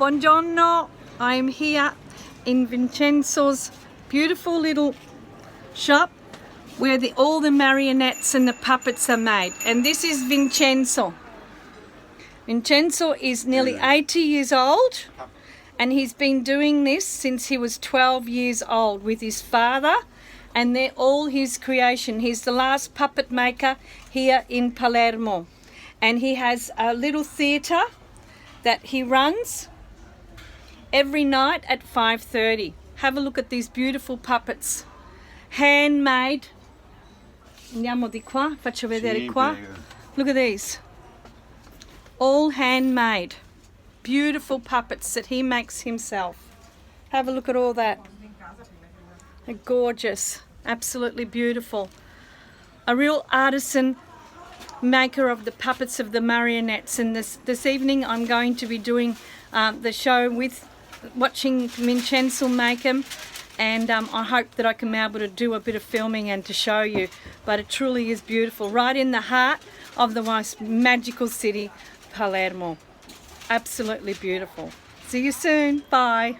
Buongiorno. I am here in Vincenzo's beautiful little shop where all the marionettes and the puppets are made. And this is Vincenzo. Vincenzo is nearly 80 years old, and he's been doing this since he was 12 years old with his father, and they're all his creation. He's the last puppet maker here in Palermo, and he has a little theatre that he runs every night at 5:30. Have a look at these beautiful puppets, handmade. Andiamo di qua, faccio vedere qua. Look at these. All handmade, beautiful puppets that he makes himself. Have a look at all that. They're gorgeous, absolutely beautiful. A real artisan maker of the puppets, of the marionettes. And this evening I'm going to be doing the show with watching Vincenzo make them, and I hope that I can be able to do a bit of filming and to show you. But it truly is beautiful, right in the heart of the most magical city, Palermo. Absolutely beautiful. See you soon. Bye.